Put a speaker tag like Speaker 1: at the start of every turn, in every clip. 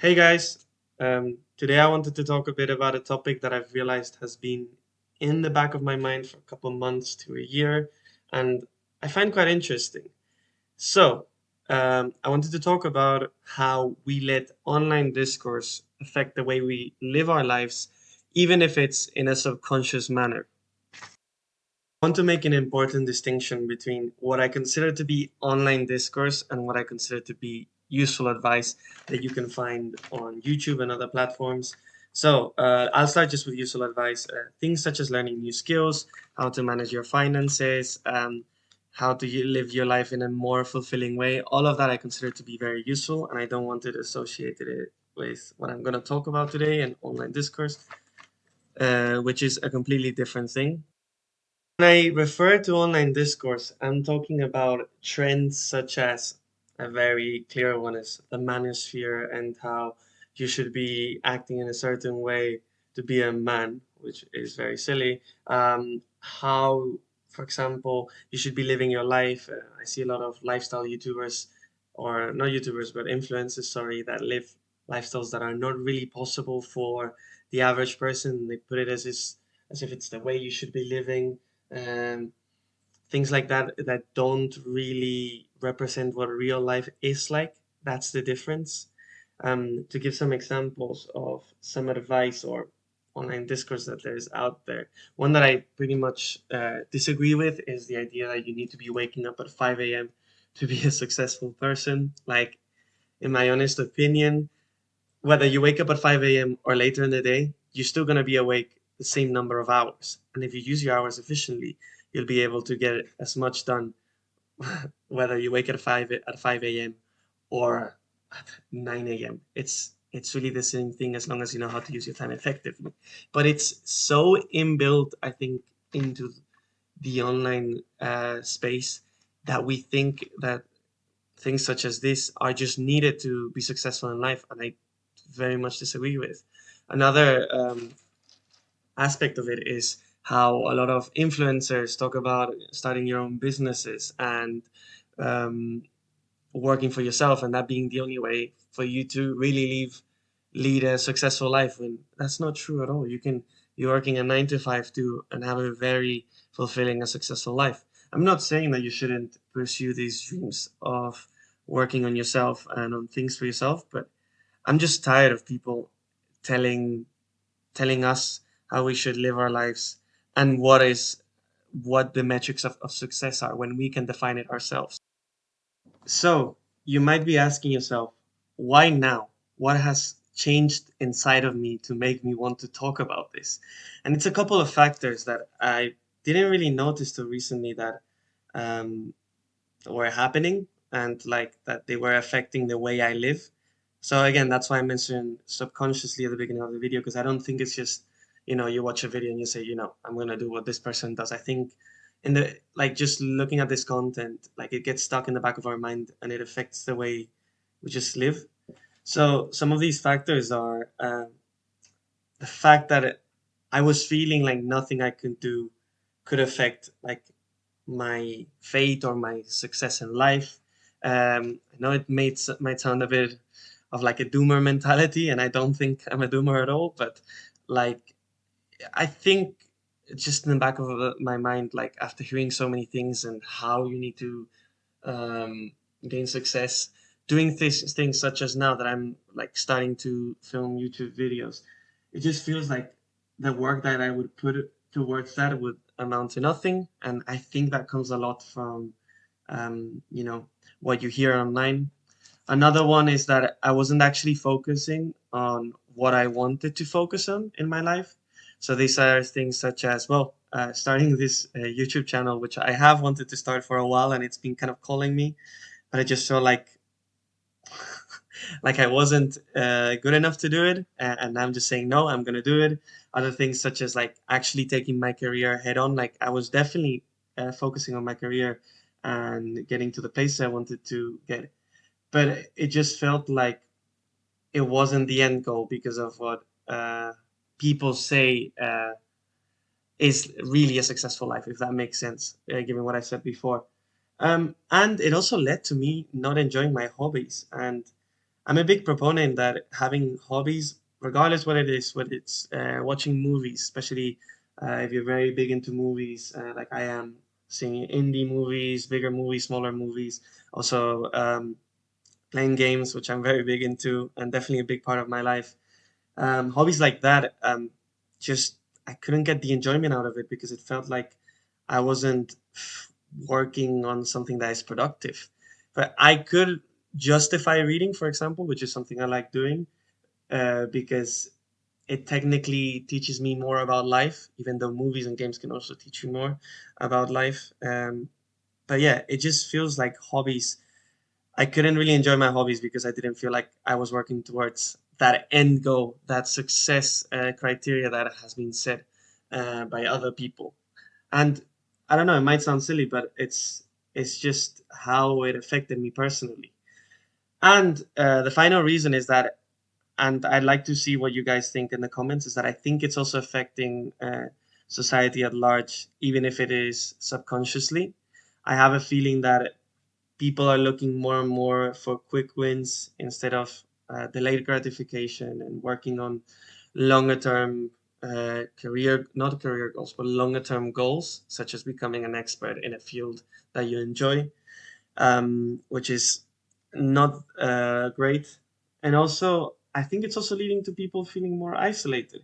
Speaker 1: Hey guys, today I wanted to talk a bit about a topic that I've realized has been in the back of my mind for a couple months to a year, and I find quite interesting. I wanted to talk about how we let online discourse affect the way we live our lives, even if it's in a subconscious manner. I want to make an important distinction between what I consider to be online discourse and what I consider to be useful advice that you can find on YouTube and other platforms. I'll start just with useful advice. Things such as learning new skills, how to manage your finances, how to live your life in a more fulfilling way. All of that I consider to be very useful, and I don't want it associated it with what I'm going to talk about today and online discourse, which is a completely different thing. When I refer to online discourse, I'm talking about trends such as a very clear one is the manosphere and how you should be acting in a certain way to be a man, which is very silly. How, for example, you should be living your life. I see a lot of lifestyle YouTubers, or not YouTubers, but influencers, sorry, that live lifestyles that are not really possible for the average person. They put it as if it's the way you should be living, um, things like that that don't really represent what real life is like. That's the difference. To give some examples of some advice or online discourse that there's out there, one that I pretty much disagree with is the idea that you need to be waking up at 5 a.m. to be a successful person. Like, in my honest opinion, whether you wake up at 5 a.m. or later in the day, you're still going to be awake the same number of hours. And if you use your hours efficiently, you'll be able to get as much done whether you wake at 5 a.m. or at 9 a.m. It's really the same thing as long as you know how to use your time effectively. But it's so inbuilt, I think, into the online space that we think that things such as this are just needed to be successful in life, and I very much disagree with. Another aspect of it is how a lot of influencers talk about starting your own businesses and um, working for yourself, and that being the only way for you to really lead a successful life. When that's not true at all. You can be working a 9 to 5 too and have a very fulfilling and successful life. I'm not saying that you shouldn't pursue these dreams of working on yourself and on things for yourself, but I'm just tired of people telling telling us how we should live our lives and what the metrics of success are when we can define it ourselves. So you might be asking yourself, why now? What has changed inside of me to make me want to talk about this? And it's a couple of factors that I didn't really notice till recently that um, were happening and like that they were affecting the way I live. So again, that's why I mentioned subconsciously at the beginning of the video, because I don't think it's just, you watch a video and you say, I'm gonna do what this person does. I think in the like just looking at this content, like it gets stuck in the back of our mind and it affects the way we just live. So some of these factors are the fact that I was feeling like nothing I could do could affect like my fate or my success in life. I know it might sound a bit of like a doomer mentality, and I don't think I'm a doomer at all. But like, I think just in the back of my mind, like after hearing so many things and how you need to um, gain success, doing things such as now that I'm like starting to film YouTube videos, it just feels like the work that I would put towards that would amount to nothing. And I think that comes a lot from, um, you know, what you hear online. Another one is that I wasn't actually focusing on what I wanted to focus on in my life. So these are things such as, well, starting this YouTube channel, which I have wanted to start for a while, and it's been kind of calling me, but I just felt like I wasn't good enough to do it, and I'm just saying no, I'm gonna do it. Other things such as like actually taking my career head on, like I was definitely focusing on my career and getting to the place I wanted to get, but it just felt like it wasn't the end goal because of what people say is really a successful life, if that makes sense, given what I said before. And it also led to me not enjoying my hobbies. And I'm a big proponent that having hobbies, regardless what it is, whether it's watching movies, especially if you're very big into movies, like I am, seeing indie movies, bigger movies, smaller movies, also playing games, which I'm very big into, and definitely a big part of my life. Hobbies like that, just I couldn't get the enjoyment out of it because it felt like I wasn't working on something that is productive. But I could justify reading, for example, which is something I like doing, because it technically teaches me more about life, even though movies and games can also teach you more about life. But yeah, it just feels like hobbies. I couldn't really enjoy my hobbies because I didn't feel like I was working towards that end goal, that success criteria that has been set by other people. And I don't know, it might sound silly, but it's just how it affected me personally. And the final reason is that, and I'd like to see what you guys think in the comments, is that I think it's also affecting society at large, even if it is subconsciously. I have a feeling that people are looking more and more for quick wins instead of delayed gratification and working on longer term not career goals, but longer term goals, such as becoming an expert in a field that you enjoy, which is not great. And also, I think it's also leading to people feeling more isolated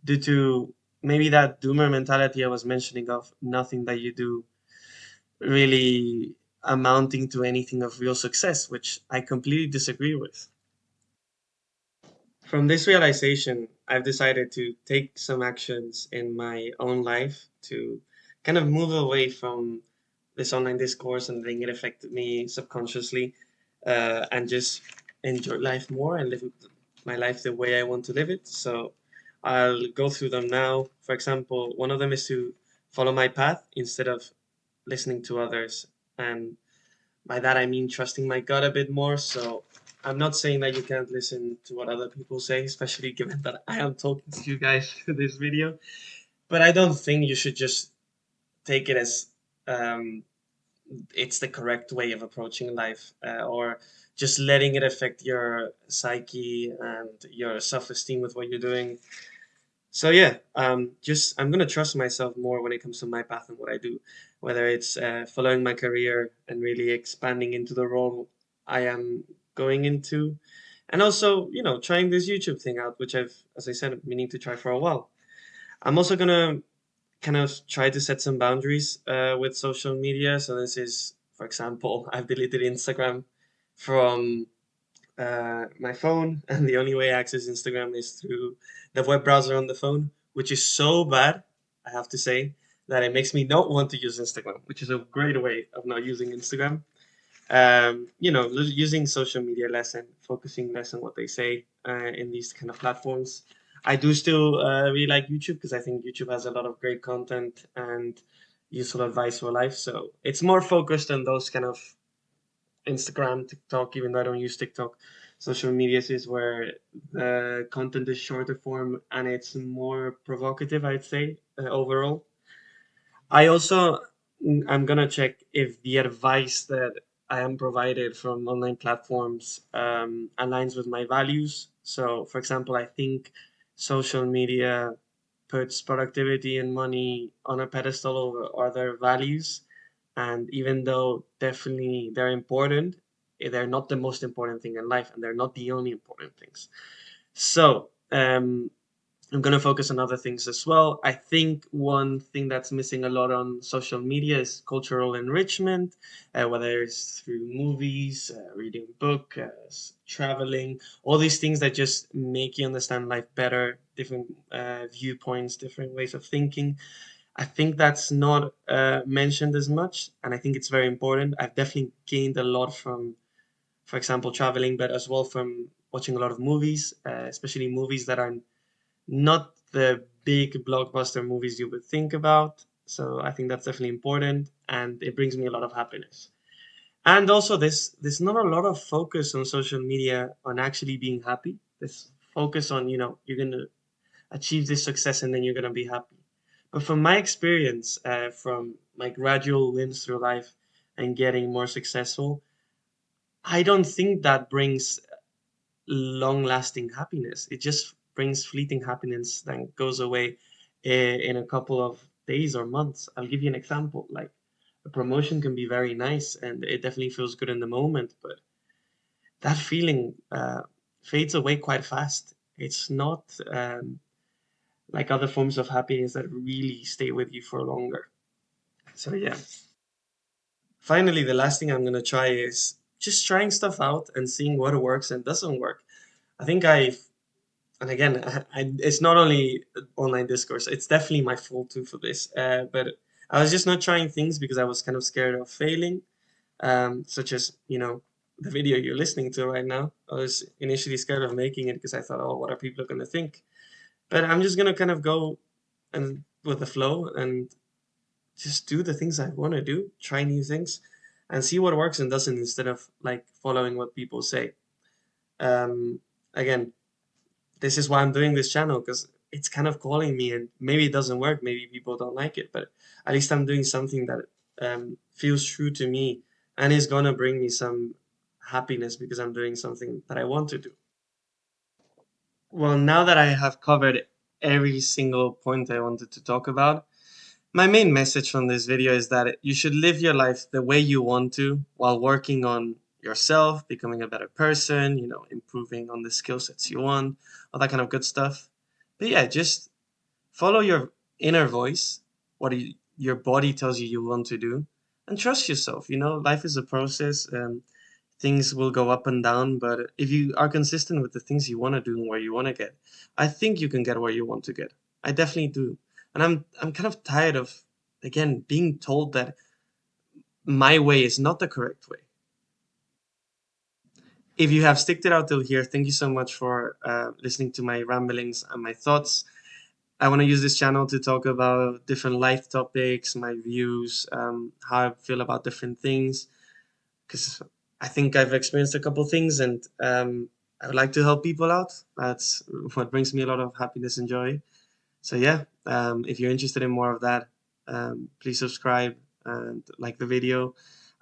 Speaker 1: due to maybe that doomer mentality I was mentioning of nothing that you do really amounting to anything of real success, which I completely disagree with. From this realization, I've decided to take some actions in my own life to kind of move away from this online discourse and letting it affect me subconsciously, and just enjoy life more and live my life the way I want to live it. So I'll go through them now. For example, one of them is to follow my path instead of listening to others. And by that I mean trusting my gut a bit more. So I'm not saying that you can't listen to what other people say, especially given that I am talking to you guys through this video. But I don't think you should just take it as um, it's the correct way of approaching life, or just letting it affect your psyche and your self-esteem with what you're doing. So yeah, just I'm gonna trust myself more when it comes to my path and what I do, whether it's following my career and really expanding into the role I am going into, and also trying this YouTube thing out, which I've, as I said, meaning to try for a while. I'm also gonna kind of try to set some boundaries with social media. So this is, for example, I've deleted Instagram from my phone, and the only way I access Instagram is through the web browser on the phone, which is so bad, I have to say, that it makes me not want to use Instagram, which is a great way of not using Instagram. Using social media less and focusing less on what they say in these kind of platforms. I do still really like YouTube because I think YouTube has a lot of great content and useful advice for life. So it's more focused on those kind of Instagram, TikTok, even though I don't use TikTok. Social medias is where the content is shorter form and it's more provocative, I'd say, overall. I also I'm gonna check if the advice that I am provided from online platforms aligns with my values. So, for example, I think social media puts productivity and money on a pedestal over other values, and even though definitely they're important, they're not the most important thing in life, and they're not the only important things. So, I'm going to focus on other things as well. I think one thing that's missing a lot on social media is cultural enrichment, whether it's through movies, reading book, traveling, all these things that just make you understand life better, different viewpoints, different ways of thinking. I think that's not mentioned as much, and I think it's very important. I've definitely gained a lot from, for example, traveling, but as well from watching a lot of movies, especially movies that are not the big blockbuster movies you would think about. So I think that's definitely important, and it brings me a lot of happiness. And also, there's not a lot of focus on social media on actually being happy. There's focus on you're gonna achieve this success and then you're gonna be happy. But from my experience, from my gradual wins through life and getting more successful, I don't think that brings long-lasting happiness. It just brings fleeting happiness that goes away in a couple of days or months. I'll give you an example. Like a promotion can be very nice and it definitely feels good in the moment, but that feeling fades away quite fast. It's not like other forms of happiness that really stay with you for longer. So yeah. Finally, the last thing I'm gonna try is just trying stuff out and seeing what works and doesn't work. I think I've, and again, it's not only online discourse, it's definitely my fault too for this. But I was just not trying things because I was kind of scared of failing, such as, the video you're listening to right now. I was initially scared of making it because I thought, oh, what are people going to think? But I'm just going to kind of go and with the flow and just do the things I want to do, try new things, and see what works and doesn't instead of like following what people say. Again, this is why I'm doing this channel because it's kind of calling me, and maybe it doesn't work, maybe people don't like it, but at least I'm doing something that feels true to me and is gonna bring me some happiness because I'm doing something that I want to do. Well, now that I have covered every single point I wanted to talk about, my main message from this video is that you should live your life the way you want to while working on yourself, becoming a better person, improving on the skill sets you want, all that kind of good stuff. But yeah, just follow your inner voice, your body tells you you want to do, and trust yourself. Life is a process and things will go up and down, but if you are consistent with the things you want to do and where you want to get, I think you can get where you want to get. I definitely do. And I'm kind of tired of, again, being told that my way is not the correct way. If you have sticked it out till here, thank you so much for listening to my ramblings and my thoughts. I want to use this channel to talk about different life topics, my views, how I feel about different things, because I think I've experienced a couple things and I would like to help people out. That's what brings me a lot of happiness and joy. So yeah, if you're interested in more of that, please subscribe and like the video.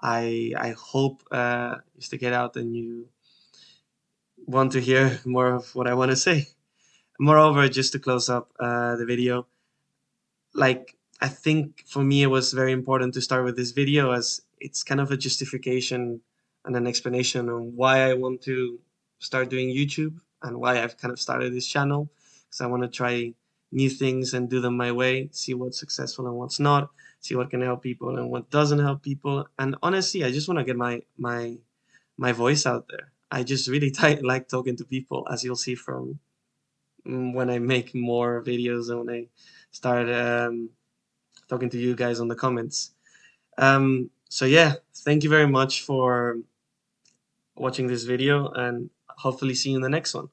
Speaker 1: I hope you stick it out and you want to hear more of what I want to say. Moreover, just to close up the video, like I think for me it was very important to start with this video as it's kind of a justification and an explanation on why I want to start doing YouTube and why I've kind of started this channel, because I want to try new things and do them my way, see what's successful and what's not, see what can help people and what doesn't help people. And honestly, I just want to get my voice out there. I just really like talking to people, as you'll see from when I make more videos and when I start talking to you guys on the comments. So yeah, thank you very much for watching this video and hopefully see you in the next one.